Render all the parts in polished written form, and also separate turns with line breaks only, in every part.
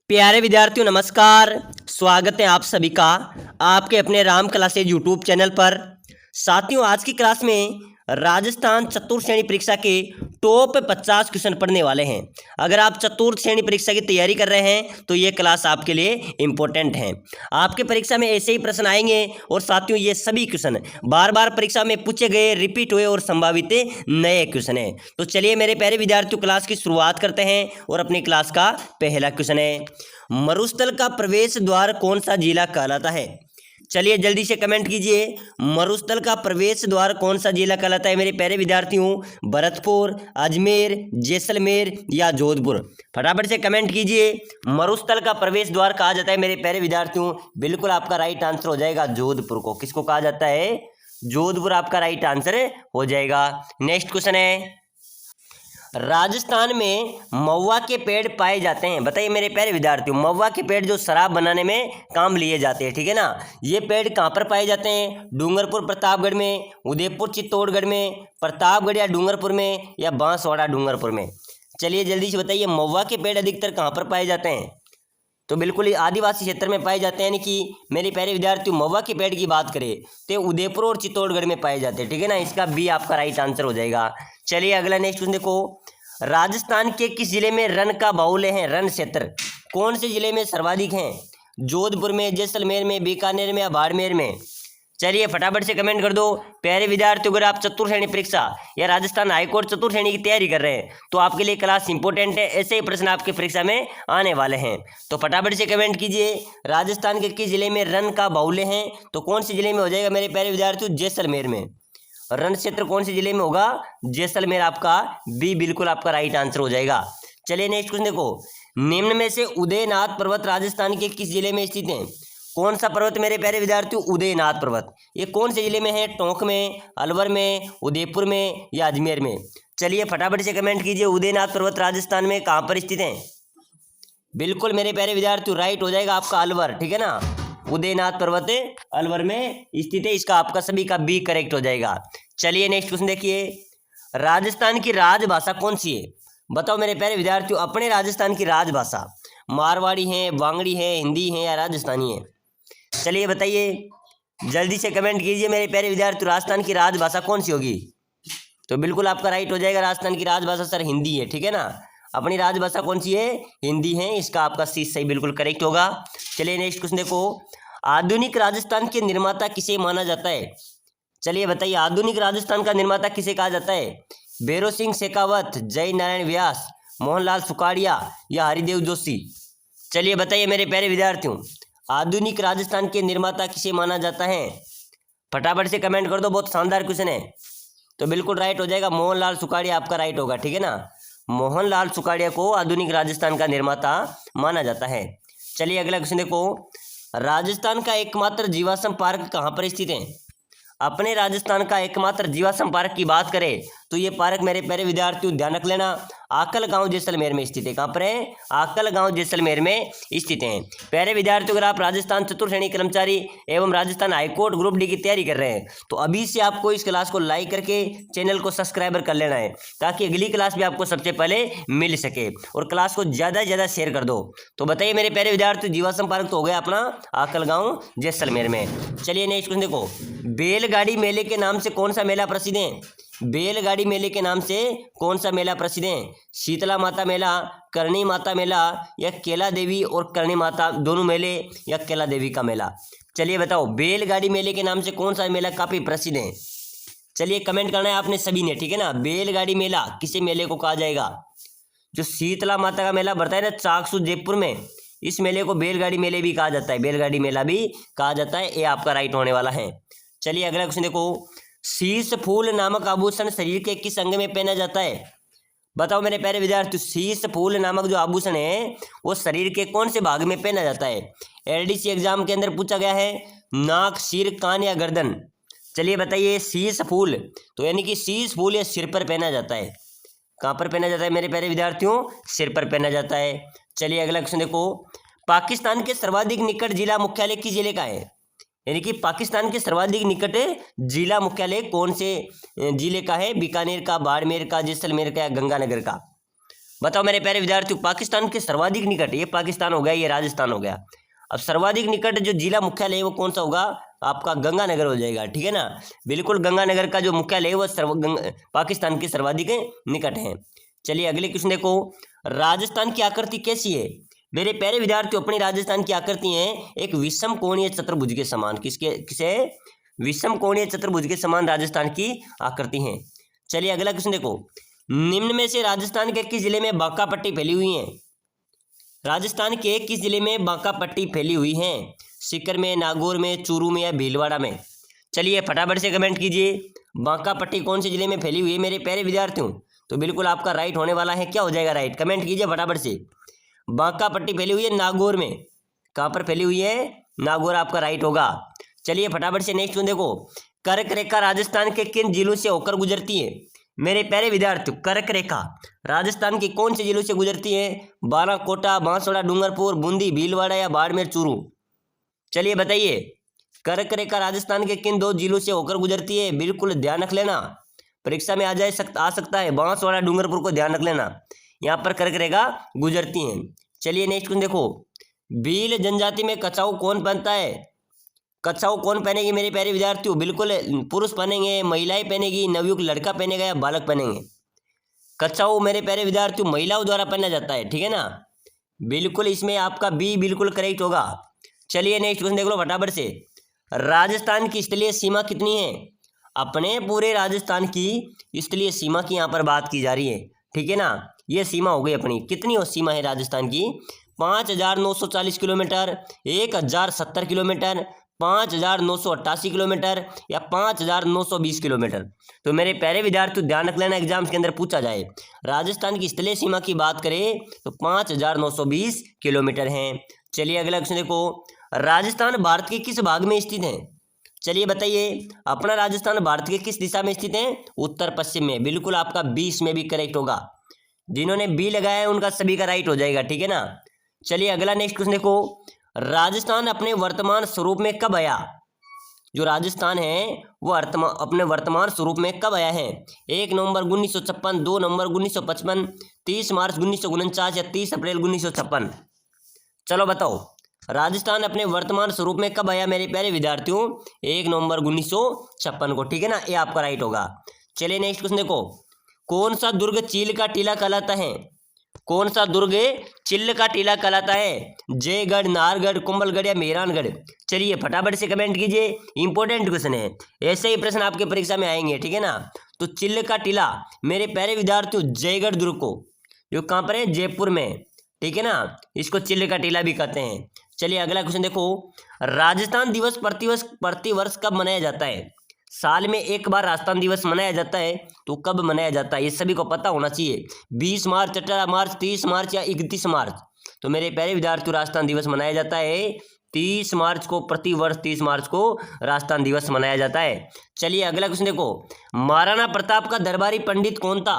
प्यारे विद्यार्थियों नमस्कार। स्वागत है आप सभी का आपके अपने राम क्लासेज यूट्यूब चैनल पर। साथियों आज की क्लास में राजस्थान चतुर्थ श्रेणी परीक्षा के टॉप 50 क्वेश्चन पढ़ने वाले हैं। अगर आप चतुर्थ श्रेणी परीक्षा की तैयारी कर रहे हैं तो ये क्लास आपके लिए इम्पोर्टेंट है। आपके परीक्षा में ऐसे ही प्रश्न आएंगे और साथियों ये सभी क्वेश्चन बार बार परीक्षा में पूछे गए, रिपीट हुए और संभावित नए क्वेश्चन हैं। तो चलिए मेरे प्यारे विद्यार्थियों क्लास की शुरुआत करते हैं और अपनी क्लास का पहला क्वेश्चन है, मरुस्थल का प्रवेश द्वार कौन सा जिला कहलाता है? चलिए जल्दी से कमेंट कीजिए, मरुस्थल का प्रवेश द्वार कौन सा जिला कहलाता है मेरे प्यारे विद्यार्थियों? भरतपुर, अजमेर, जैसलमेर या जोधपुर? फटाफट से कमेंट कीजिए। मरुस्थल का प्रवेश द्वार कहा जाता है मेरे प्यारे विद्यार्थियों, बिल्कुल आपका राइट आंसर हो जाएगा जोधपुर को। किसको कहा जाता है? जोधपुर आपका राइट आंसर हो जाएगा। नेक्स्ट क्वेश्चन है, राजस्थान में महुआ के पेड़ पाए जाते हैं। बताइए मेरे प्यारे विद्यार्थियों, महुआ के पेड़ जो शराब बनाने में काम लिए जाते हैं, ठीक है ना, ये पेड़ कहाँ पर पाए जाते हैं? डूंगरपुर प्रतापगढ़ में, उदयपुर चित्तौड़गढ़ में, प्रतापगढ़ या डूंगरपुर में, या बांसवाड़ा डूंगरपुर में? चलिए जल्दी से बताइए, महुआ के पेड़ अधिकतर कहाँ पर पाए जाते हैं? तो बिल्कुल आदिवासी क्षेत्र में पाए जाते हैं, यानी कि मेरे प्यारे विद्यार्थियों महुआ के पेड़ की बात करें तो उदयपुर और चित्तौड़गढ़ में पाए जाते हैं, ठीक है ना, इसका बी आपका राइट आंसर हो जाएगा। चलिए अगला नेक्स्ट क्वेश्चन देखो, राजस्थान के किस जिले में रण का बाहुल्य है? रण क्षेत्र कौन से जिले में सर्वाधिक हैं? जोधपुर में, जैसलमेर में, बीकानेर में या बाड़मेर में? चलिए फटाफट से कमेंट कर दो। प्यारे विद्यार्थियों अगर आप चतुर्थ श्रेणी परीक्षा या राजस्थान हाईकोर्ट चतुर्थ श्रेणी की तैयारी कर रहे हैं तो आपके लिए क्लास इंपॉर्टेंट है। ऐसे ही प्रश्न आपकी परीक्षा में आने वाले हैं, तो फटाफट से कमेंट कीजिए। राजस्थान के किस जिले में रण का बाहुल्य है? तो कौन से जिले में हो जाएगा मेरे प्यारे विद्यार्थियों? जैसलमेर में। रण क्षेत्र कौन से जिले में होगा? जैसलमेर आपका बी बिल्कुल आपका राइट आंसर हो जाएगा। चलिए नेक्स्ट क्वेश्चन देखो, निम्न में से उदयनाथ पर्वत राजस्थान के किस जिले में स्थित है? कौन सा पर्वत मेरे प्यारे विद्यार्थियों? उदयनाथ पर्वत। ये कौन से जिले में है? टोंक में, अलवर में, उदयपुर में या अजमेर में? चलिए फटाफट से कमेंट कीजिए, उदयनाथ पर्वत राजस्थान में कहाँ पर स्थित है? बिल्कुल मेरे प्यारे विद्यार्थियों राइट हो जाएगा आपका अलवर, ठीक है ना, उदयनाथ पर्वत अलवर में स्थित है, इसका आपका सभी का बी करेक्ट हो जाएगा। चलिए नेक्स्ट क्वेश्चन देखिए, राजस्थान की राजभाषा कौन सी है? बताओ मेरे प्यारे विद्यार्थियों, अपने राजस्थान की राजभाषा मारवाड़ी है, वांगड़ी है, हिंदी है या राजस्थानी है? चलिए बताइए, जल्दी से कमेंट कीजिए मेरे प्यारे विद्यार्थियों, राजस्थान की राजभाषा कौन सी होगी? तो बिल्कुल आपका राइट हो जाएगा, राजस्थान की राजभाषा सर हिंदी है, ठीक है ना, अपनी राजभाषा कौन सी है? हिंदी है, इसका आपका सी सही बिल्कुल करेक्ट होगा। चलिए नेक्स्ट क्वेश्चन देखो, आधुनिक राजस्थान के निर्माता किसे माना जाता है? चलिए बताइए, आधुनिक राजस्थान का निर्माता किसे कहा जाता है? भैरव सिंह शेखावत, जय नारायण व्यास, मोहनलाल सुखाड़िया या हरिदेव जोशी? चलिए बताइए मेरे प्यारे विद्यार्थियों, आधुनिक राजस्थान के निर्माता किसे माना जाता है? फटाफट से कमेंट कर दो, बहुत शानदार क्वेश्चन है। तो बिल्कुल राइट हो जाएगा, मोहनलाल सुखाड़िया आपका राइट होगा, ठीक है ना, मोहनलाल सुखाड़िया को आधुनिक राजस्थान का निर्माता माना जाता है। चलिए अगला क्वेश्चन देखो, राजस्थान का एकमात्र जीवाश्म पार्क कहाँ पर स्थित है? अपने राजस्थान का एकमात्र जीवाश्म पार्क की बात करें तो ये पार्क मेरे प्यारे विद्यार्थियों ध्यान रख लेना, आकल गांव जैसलमेर में स्थित है। कहाँ पर है? आकल गांव जैसलमेर में स्थित है। प्यारे विद्यार्थियों अगर आप राजस्थान चतुर्थ श्रेणी कर्मचारी एवं राजस्थान हाईकोर्ट ग्रुप डी की तैयारी कर रहे हैं तो अभी से आपको इस क्लास को लाइक करके चैनल को सब्सक्राइबर कर लेना है ताकि अगली क्लास भी आपको सबसे पहले मिल सके, और क्लास को ज़्यादा से ज़्यादा शेयर कर दो। तो बताइए मेरे प्यारे विद्यार्थियों, जीवाश्म पार्क तो हो गया अपना आकल गाँव जैसलमेर में। चलिए नेक्स्ट क्वेश्चन देखो, बैलगाड़ी मेले के नाम से कौन सा मेला प्रसिद्ध है? बैलगाड़ी मेले के नाम से कौन सा मेला प्रसिद्ध है? शीतला माता मेला, करणी माता मेला या केला देवी और करणी माता दोनों मेले या केला देवी का मेला? चलिए बताओ, बैलगाड़ी मेले के नाम से कौन सा मेला काफी प्रसिद्ध है? चलिए कमेंट करना है आपने सभी ने, ठीक है ना, बैलगाड़ी मेला किसे मेले को कहा जाएगा? जो शीतला माता का मेला बढ़ता है ना चाकसू जयपुर में, इस मेले को बैलगाड़ी मेले भी कहा जाता है, बैलगाड़ी मेला भी कहा जाता है, ये आपका राइट होने वाला है। चलिए अगला क्वेश्चन देखो, शीश फूल नामक आभूषण शरीर के किस अंग में पहना जाता है? बताओ मेरे प्यारे विद्यार्थी, शीश फूल नामक जो आभूषण है वो शरीर के कौन से भाग में पहना जाता है? एलडीसी एग्जाम के अंदर पूछा गया है, नाक, सिर, कान या गर्दन? चलिए बताइए, शीश फूल तो यानी कि शीश फूल या सिर पर पहना जाता है। कहाँ पर पहना जाता है मेरे प्यारे विद्यार्थियों? सिर पर पहना जाता है। चलिए अगला क्वेश्चन देखो, पाकिस्तान के सर्वाधिक निकट जिला मुख्यालय किस जिले का है? यानी कि पाकिस्तान के सर्वाधिक निकट जिला मुख्यालय कौन से जिले का है? बीकानेर का, बाड़मेर का, जैसलमेर का या गंगानगर का? बताओ मेरे प्यारे विद्यार्थियों, पाकिस्तान के सर्वाधिक निकट, ये पाकिस्तान हो गया, ये राजस्थान हो गया। अब सर्वाधिक निकट जो जिला मुख्यालय है वो कौन सा होगा? आपका गंगानगर हो जाएगा, ठीक है ना। बिल्कुल गंगानगर का जो मुख्यालय है वो पाकिस्तान के सर्वाधिक निकट है। चलिए अगले क्वेश्चन देखो, राजस्थान की आकृति कैसी है? मेरे प्यारे विद्यार्थियों, अपनी राजस्थान की आकृति है एक विषम कोणीय चतुर्भुज के समान। किसे? विषम कोणीय चतुर्भुज के समान राजस्थान की आकृति है। चलिए अगला क्वेश्चन देखो, निम्न में से राजस्थान के किस जिले में बांका पट्टी फैली हुई है? राजस्थान के किस जिले में बांका पट्टी फैली हुई है? सीकर में, नागौर में, चूरू में या भीलवाड़ा में? चलिए फटाफट से कमेंट कीजिए, बांका पट्टी कौन से जिले में फैली हुई है मेरे प्यारे विद्यार्थियों? तो बिल्कुल आपका राइट होने वाला है। क्या हो जाएगा राइट? कमेंट कीजिए फटाफट से। बांका पट्टी फैली हुई है नागौर में। कहाँ पर फैली हुई है? नागौर आपका राइट होगा। चलिए फटाफट से नेक्स्ट वन देखो, कर्क रेखा राजस्थान के किन जिलों से होकर गुजरती है? मेरे प्यारे विद्यार्थियों, कर्क रेखा राजस्थान के कौन से जिलों से गुजरती है? बाराकोटा, बांसवाड़ा, डूंगरपुर, बूंदी, भीलवाड़ा या बाड़मेर, चूरू? चलिए बताइए, कर्क रेखा राजस्थान के किन 2 जिलों से होकर गुजरती है? बिल्कुल ध्यान रख लेना, परीक्षा में आ सकता है। बांसवाड़ा, डूंगरपुर को ध्यान रख लेना, यहाँ पर कर्क रेखा गुजरती है। चलिए नेक्स्ट क्वेश्चन देखो, भील जनजाति में कछाऊ कौन पहनता है? कछाऊ कौन पहनेगी मेरे प्यारे विद्यार्थियों? बिल्कुल पुरुष पहनेंगे, महिलाएं पहनेगी, नवयुवक लड़का पहनेगा या बालक पहनेंगे? कछाऊ मेरे प्यारे विद्यार्थियों महिलाओं द्वारा पहना जाता है, ठीक है ना। बिल्कुल इसमें आपका बी बिल्कुल करेक्ट होगा। चलिए नेक्स्ट क्वेश्चन देख लो फटाफट से, राजस्थान की स्थलीय सीमा कितनी है? अपने पूरे राजस्थान की स्थलीय सीमा की यहाँ पर बात की जा रही है, ठीक है ना। ये सीमा हो गई अपनी, कितनी हो सीमा है राजस्थान की? 5,940 किलोमीटर, 1,070 किलोमीटर, 5,988 किलोमीटर या 5,920 किलोमीटर? तो मेरे प्यारे विद्यार्थियों ध्यान रख लेना, एग्जाम्स के अंदर पूछा जाए, राजस्थान की स्थलीय सीमा की बात करें तो 5,920 किलोमीटर है। चलिए अगला क्वेश्चन देखो, राजस्थान भारत के किस भाग में स्थित है? चलिए बताइए, अपना राजस्थान भारत के किस दिशा में स्थित है? उत्तर पश्चिम में। बिल्कुल आपका 20 में भी करेक्ट होगा। जिन्होंने बी लगाया है उनका सभी का राइट हो जाएगा, ठीक है ना। चलिए अगला नेक्स्ट क्वेश्चन देखो, राजस्थान अपने वर्तमान स्वरूप में कब आया? जो राजस्थान है वो अपने वर्तमान स्वरूप में कब आया है? 1 नवंबर 1956, 2 नवंबर 1955, 30 मार्च 1949 या 30 अप्रैल 1956? चलो बताओ, राजस्थान अपने वर्तमान स्वरूप में कब आया मेरे प्यारे विद्यार्थियों? 1 नवंबर 1956 को, ठीक है ना, ये आपका राइट होगा। चलिए नेक्स्ट क्वेश्चन देखो, कौन सा दुर्ग चील का टीला कहलाता है? कौन सा दुर्ग चिल्ल का टीला कहलाता है? जयगढ़, नाहरगढ़, कुंभलगढ़ या मेहरानगढ़? चलिए फटाफट से कमेंट कीजिए, इंपॉर्टेंट क्वेश्चन है, ऐसे ही प्रश्न आपके परीक्षा में आएंगे, ठीक है ना। तो चिल्ल का टीला मेरे प्यारे विद्यार्थियों जयगढ़ दुर्ग को, जो कहाँ पर है? जयपुर में, ठीक है ना, इसको चिल्ल का टीला भी कहते हैं। चलिए अगला क्वेश्चन देखो, राजस्थान दिवस प्रतिवर्ष कब मनाया जाता है? साल में एक बार राजस्थान दिवस मनाया जाता है, तो कब मनाया जाता है ये सभी को पता होना चाहिए। 20 मार्च, 18 मार्च, 30 मार्च या 31 मार्च? तो मेरे प्यारे विद्यार्थियों राजस्थान दिवस मनाया जाता है 30 मार्च को, प्रतिवर्ष 30 मार्च को राजस्थान दिवस मनाया जाता है। चलिए अगला क्वेश्चन देखो, महाराणा प्रताप का दरबारी पंडित कौन था?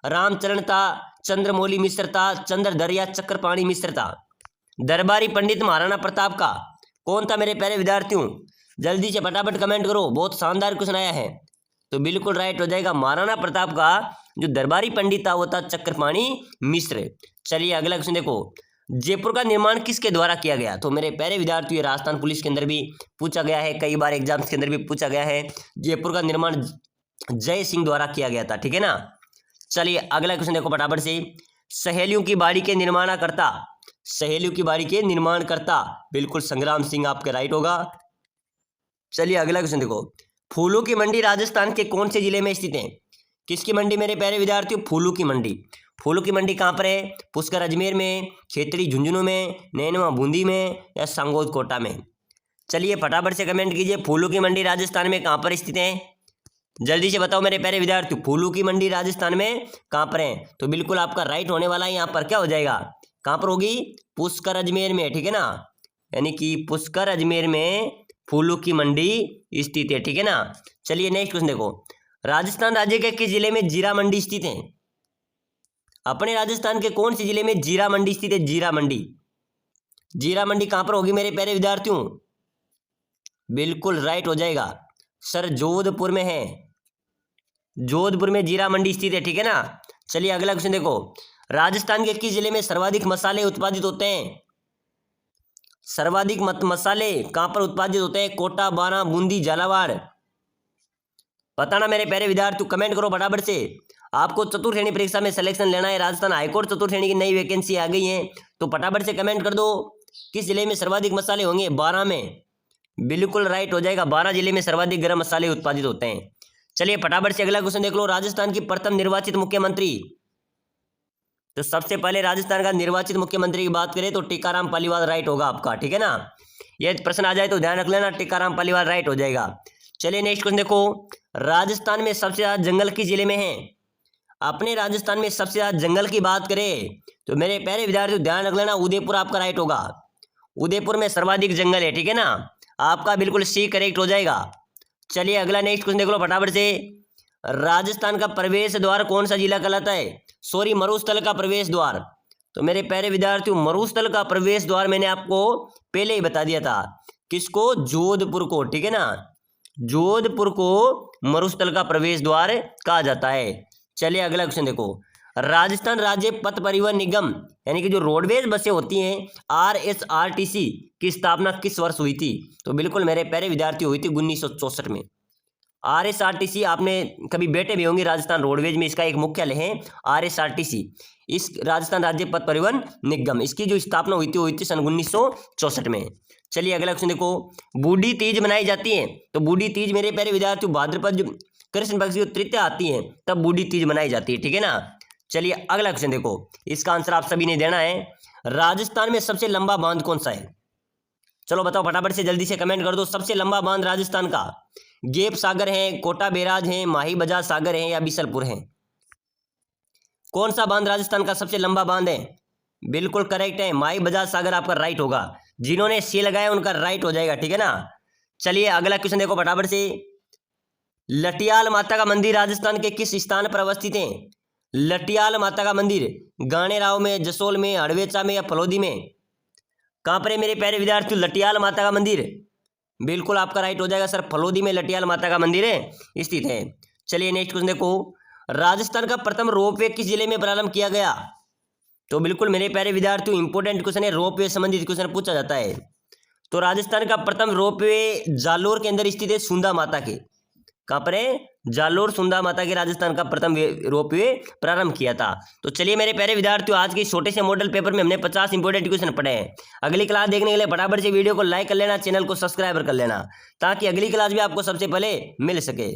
रामचरण था, चंद्रमौली मिश्र था, चंद्रधर या चक्रपाणी मिश्र था? दरबारी पंडित महाराणा प्रताप का कौन था मेरे प्यारे विद्यार्थियों? जल्दी से फटाफट कमेंट करो, बहुत शानदार क्वेश्चन आया है। तो बिल्कुल राइट हो जाएगा, महाराणा प्रताप का जो दरबारी पंडित था वो था चक्रपाणी मिश्र। चलिए अगला क्वेश्चन देखो, जयपुर का निर्माण किसके द्वारा किया गया? तो मेरे प्यारे विद्यार्थियों ये राजस्थान पुलिस के अंदर भी पूछा गया है, कई बार एग्जाम्स के अंदर भी पूछा गया है। जयपुर का निर्माण जय सिंह द्वारा किया गया था, ठीक है ना। चलिए अगला क्वेश्चन देखो फटाफट से, सहेलियों की बाड़ी के निर्माणकर्ता, सहेलियों की बाड़ी के निर्माणकर्ता बिल्कुल संग्राम सिंह आपके राइट होगा। चलिए अगला क्वेश्चन देखो, फूलों की मंडी राजस्थान के कौन से जिले में स्थित है? किसकी मंडी मेरे प्यारे विद्यार्थियों? फूलों की मंडी। फूलों की मंडी कहाँ पर है? पुष्कर अजमेर में, खेतड़ी झुंझुनू में, नैनवा बूंदी में या सांगोद कोटा में? चलिए फटाफट से कमेंट कीजिए, फूलों की मंडी राजस्थान में कहाँ पर स्थित है? जल्दी से बताओ मेरे प्यारे विद्यार्थियों, फूलों की मंडी राजस्थान में कहाँ पर है? तो बिल्कुल आपका राइट होने वाला है, यहाँ पर क्या हो जाएगा, कहाँ पर होगी? पुष्कर अजमेर में, ठीक है ना, यानी कि पुष्कर अजमेर में फूलों की मंडी स्थित है, ठीक है ना। चलिए नेक्स्ट क्वेश्चन देखो, राजस्थान राज्य के किस जिले में जीरा मंडी स्थित है? अपने राजस्थान के कौन से जिले में जीरा मंडी स्थित है? जीरा मंडी, जीरा मंडी कहाँ पर होगी मेरे प्यारे विद्यार्थियों? बिल्कुल राइट हो जाएगा सर, जोधपुर में है, जोधपुर में जीरा मंडी स्थित है, ठीक है ना। चलिए अगला क्वेश्चन देखो, राजस्थान के किस जिले में सर्वाधिक मसाले उत्पादित होते हैं? सर्वाधिक मसाले कहां पर उत्पादित होते हैं? कोटा, बारां, बूंदी, झालावाड़। बताना मेरे प्यारे विद्यार्थियों, कमेंट करो फटाफट से। आपको चतुर्थ श्रेणी परीक्षा में सिलेक्शन लेना है, राजस्थान हाईकोर्ट चतुर्थ श्रेणी की नई वैकेंसी आ गई है, तो फटाफट से कमेंट कर दो किस जिले में सर्वाधिक मसाले होंगे? बारां में। बिल्कुल राइट हो जाएगा, बारां जिले में सर्वाधिक गर्म मसाले उत्पादित होते हैं। चलिए फटाफट से अगला क्वेश्चन देख लो। राजस्थान की प्रथम निर्वाचित मुख्यमंत्री, तो सबसे पहले राजस्थान का निर्वाचित मुख्यमंत्री की बात करें तो टीकाराम पालीवाल राइट होगा आपका, ठीक है ना। यह प्रश्न आ जाए तो ध्यान रख लेना, टीकाराम पालीवाल राइट हो जाएगा। चलिए नेक्स्ट क्वेश्चन देखो। राजस्थान में सबसे ज्यादा जंगल किस जिले में है? अपने राजस्थान में सबसे ज्यादा जंगल की बात करें तो मेरे प्यारे विद्यार्थियों ध्यान रख लेना, उदयपुर आपका राइट होगा। उदयपुर में सर्वाधिक जंगल है, ठीक है ना, आपका बिल्कुल सी करेक्ट हो जाएगा। चलिए अगला नेक्स्ट क्वेश्चन देख लो फटाफट से। राजस्थान का प्रवेश द्वार कौन सा जिला कहलाता है? सॉरी, मरुस्थल का प्रवेश द्वार। तो मेरे प्यारे विद्यार्थियों, मरुस्थल का प्रवेश द्वार मैंने आपको पहले ही बता दिया था। किसको? जोधपुर को, ठीक है ना, जोधपुर को मरुस्थल का प्रवेश द्वार कहा जाता है। चलिए अगला क्वेश्चन देखो। राजस्थान राज्य पथ परिवहन निगम यानी कि जो रोडवेज बसें होती हैं RSRTC की स्थापना किस वर्ष हुई थी? तो बिल्कुल मेरे प्यारे विद्यार्थी हुई थी 1964 में। RSRTC आपने कभी बैठे भी होंगे, राजस्थान रोडवेज में इसका एक मुख्यालय है RSRTC, इस राजस्थान राज्य पथ परिवहन निगम, इसकी जो स्थापना हुई थी सन 1964 में। चलिए अगला क्वेश्चन देखो। बूढ़ी तीज मनाई जाती है, तो बूढ़ी तीज मेरे प्यारे विद्यार्थियों भाद्रपद कृष्ण पक्ष की तृतीया आती है तब बूढ़ी तीज मनाई जाती है, ठीक है ना। चलिए अगला क्वेश्चन देखो, इसका आंसर आप सभी ने देना है। राजस्थान में सबसे लंबा बांध कौन सा है? चलो बताओ फटाफट से, जल्दी से कमेंट कर दो। सबसे लंबा बांध राजस्थान का गेप सागर है, कोटा बैराज है, माही बजाज सागर है या बिसलपुर है? कौन सा बांध राजस्थान का सबसे लंबा बांध है? बिल्कुल करेक्ट है, माही बजाज सागर आपका राइट होगा। जिन्होंने सी लगाया उनका राइट हो जाएगा, ठीक है ना। चलिए अगला क्वेश्चन देखो फटाफट से। लटियाल माता का मंदिर राजस्थान के किस स्थान पर अवस्थित है? लटियाल माता का मंदिर गाणेराव में, जसोल में, हड़वेचा में या फलोदी में? कहां पर है मेरे प्यारे विद्यार्थियों लटियाल माता का मंदिर? बिल्कुल आपका राइट हो जाएगा सर, फलोदी में लटियाल माता का मंदिर है स्थित है। चलिए नेक्स्ट क्वेश्चन देखो। राजस्थान का प्रथम रोपवे किस जिले में प्रारंभ किया गया? तो बिल्कुल मेरे प्यारे विद्यार्थियों इंपोर्टेंट क्वेश्चन है, रोपवे संबंधित क्वेश्चन पूछा जाता है। तो राजस्थान का प्रथम रोपवे जालोर के अंदर स्थित है, सुंदा माता के। कहां पर है? जालोर सुंदा माता के राजस्थान का प्रथम रोपवे प्रारंभ किया था। तो चलिए मेरे प्यारे विद्यार्थियों, आज के छोटे से मॉडल पेपर में हमने 50 इंपोर्टेंट क्वेश्चन पढ़े हैं। अगली क्लास देखने के लिए फटाफट से वीडियो को लाइक कर लेना, चैनल को सब्सक्राइब कर लेना, ताकि अगली क्लास भी आपको सबसे पहले मिल सके।